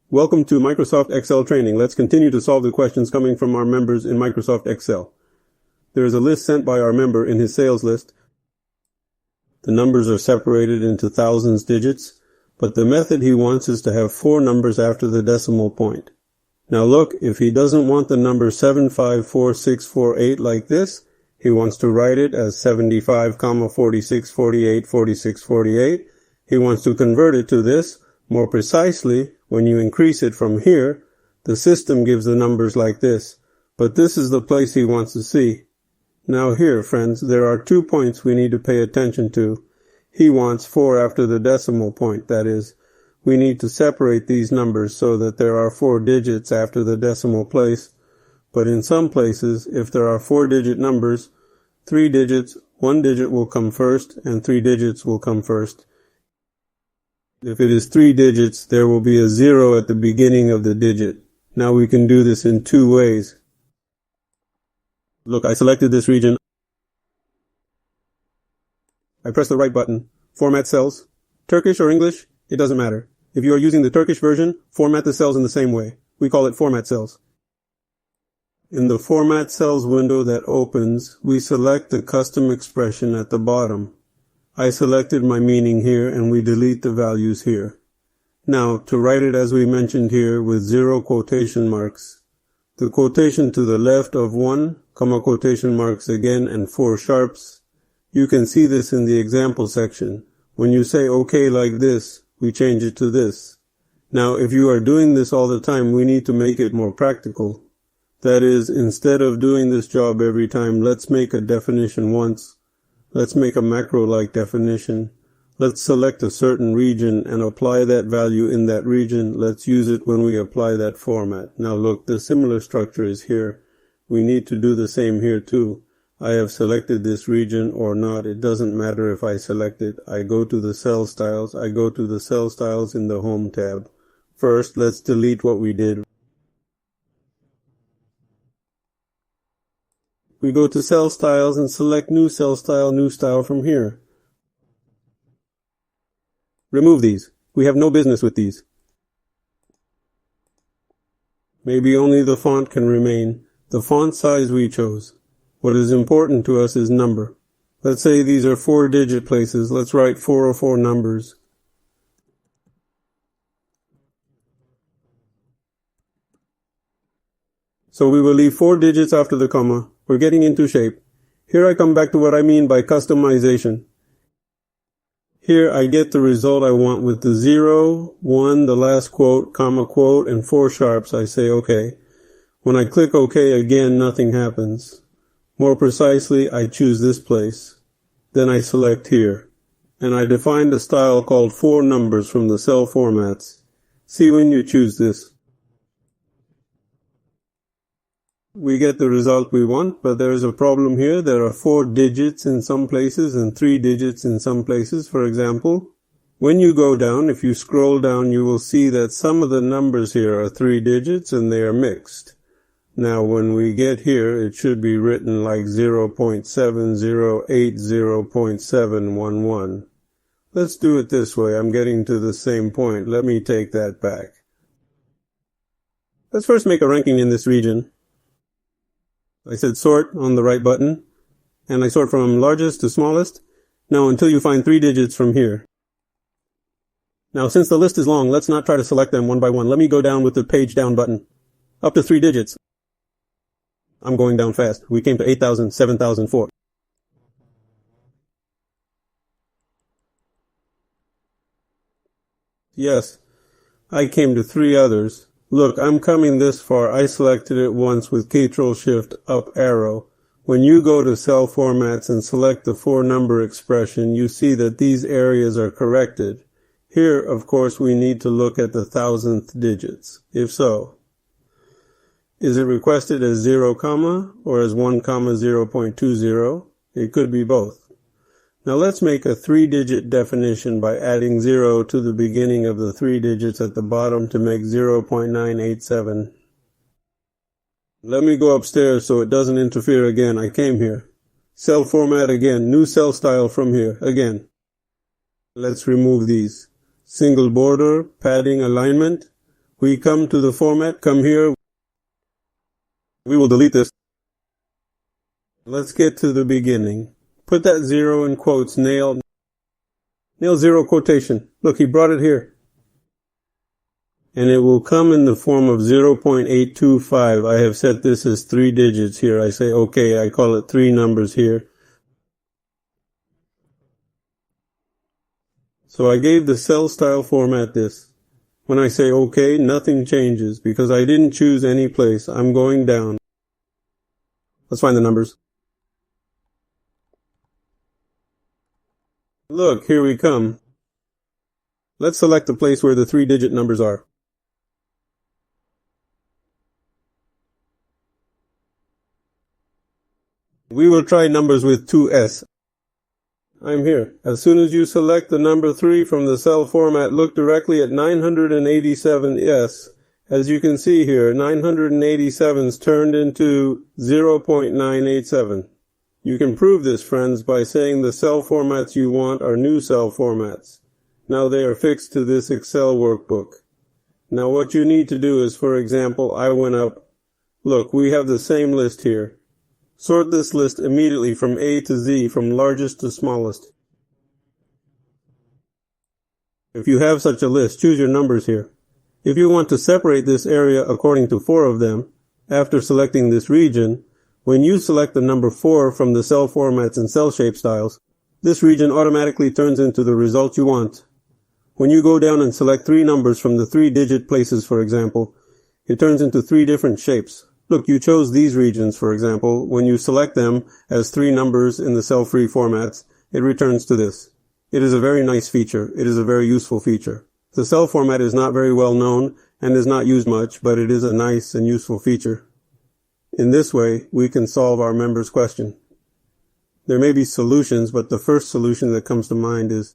Welcome to Microsoft Excel training. Let's continue to solve the questions coming from our members in Microsoft Excel. There is a list sent by our member in his sales list. The numbers are separated into thousands digits, but the method he wants is to have 4 numbers after the decimal point. Now look, if he doesn't want the number 754648 like this, he wants to write it as 75, 46, 48, 46, 48. He wants to convert it to this. More precisely, when you increase it from here, the system gives the numbers like this. But this is the place he wants to see. Now here, friends, there are 2 points we need to pay attention to. He wants 4 after the decimal point, that is. We need to separate these numbers so that there are 4 digits after the decimal place. But in some places, if there are 4-digit numbers, 3 digits, 1 digit will come first, and 3 digits will come first. If it is 3 digits, there will be a 0 at the beginning of the digit. Now we can do this in 2 ways. Look, I selected this region. I press the right button. Format cells. Turkish or English, it doesn't matter. If you are using the Turkish version, format the cells in the same way. We call it format cells. In the format cells window that opens, we select the custom expression at the bottom. I selected my meaning here and we delete the values here. Now, to write it as we mentioned here with 0 quotation marks. The quotation to the left of 1, quotation marks again and 4 sharps. You can see this in the example section. When you say OK like this, we change it to this. Now, if you are doing this all the time, we need to make it more practical. That is, instead of doing this job every time, let's make a definition once. Let's make a macro-like definition. Let's select a certain region and apply that value in that region. Let's use it when we apply that format. Now look, the similar structure is here. We need to do the same here too. I have selected this region or not. It doesn't matter if I select it. I go to the cell styles. I go to the cell styles in the Home tab. First, let's delete what we did. We go to Cell Styles and select New Cell Style, New Style from here. Remove these. We have no business with these. Maybe only the font can remain. The font size we chose. What is important to us is number. Let's say these are 4-digit places. Let's write 404 numbers. So we will leave 4 digits after the comma. We're getting into shape. Here I come back to what I mean by customization. Here I get the result I want with the 0, 1, the last quote, quote, and 4 sharps. I say OK. When I click OK again, nothing happens. More precisely, I choose this place. Then I select here. And I defined a style called 4 numbers from the cell formats. See when you choose this. We get the result we want, but there is a problem here. There are 4 digits in some places and 3 digits in some places. For example, when you go down, if you scroll down, you will see that some of the numbers here are 3 digits and they are mixed. Now, when we get here, it should be written like 0.7080.711. Let's do it this way. I'm getting to the same point. Let me take that back. Let's first make a ranking in this region. I said sort on the right button, and I sort from largest to smallest. Now until you find 3 digits from here. Now since the list is long, let's not try to select them one by one. Let me go down with the page down button. Up to 3 digits. I'm going down fast. We came to 8,000, 7,004. Yes, I came to 3 others. Look, I'm coming this far. I selected it once with Ctrl-Shift up arrow. When you go to cell formats and select the 4-number expression, you see that these areas are corrected. Here, of course, we need to look at the 1,000th digits. If so, is it requested as 0, or as 1, 0.20? It could be both. Now let's make a 3-digit definition by adding 0 to the beginning of the 3 digits at the bottom to make 0.987. Let me go upstairs so it doesn't interfere again. I came here. Cell format again. New cell style from here. Again. Let's remove these. Single border, padding, alignment. We come to the format, come here. We will delete this. Let's get to the beginning. Put that 0 in quotes, nail 0 quotation. Look, he brought it here. And it will come in the form of 0.825. I have set this as 3 digits here. I say, okay, I call it 3 numbers here. So I gave the cell style format this. When I say okay, nothing changes because I didn't choose any place. I'm going down. Let's find the numbers. Look, here we come. Let's select the place where the 3-digit numbers are. We will try numbers with 2S. I'm here. As soon as you select the number 3 from the cell format, look directly at 987S. As you can see here, 987's turned into 0.987. You can prove this, friends, by saying the cell formats you want are new cell formats. Now they are fixed to this Excel workbook. Now what you need to do is, for example, I went up. Look, we have the same list here. Sort this list immediately from A to Z, from largest to smallest. If you have such a list, choose your numbers here. If you want to separate this area according to 4 of them, after selecting this region, when you select the number 4 from the cell formats and cell shape styles, this region automatically turns into the result you want. When you go down and select 3 numbers from the 3-digit places, for example, it turns into 3 different shapes. Look, you chose these regions, for example. When you select them as 3 numbers in the cell-free formats, it returns to this. It is a very nice feature. It is a very useful feature. The cell format is not very well known and is not used much, but it is a nice and useful feature. In this way, we can solve our members' question. There may be solutions, but the first solution that comes to mind is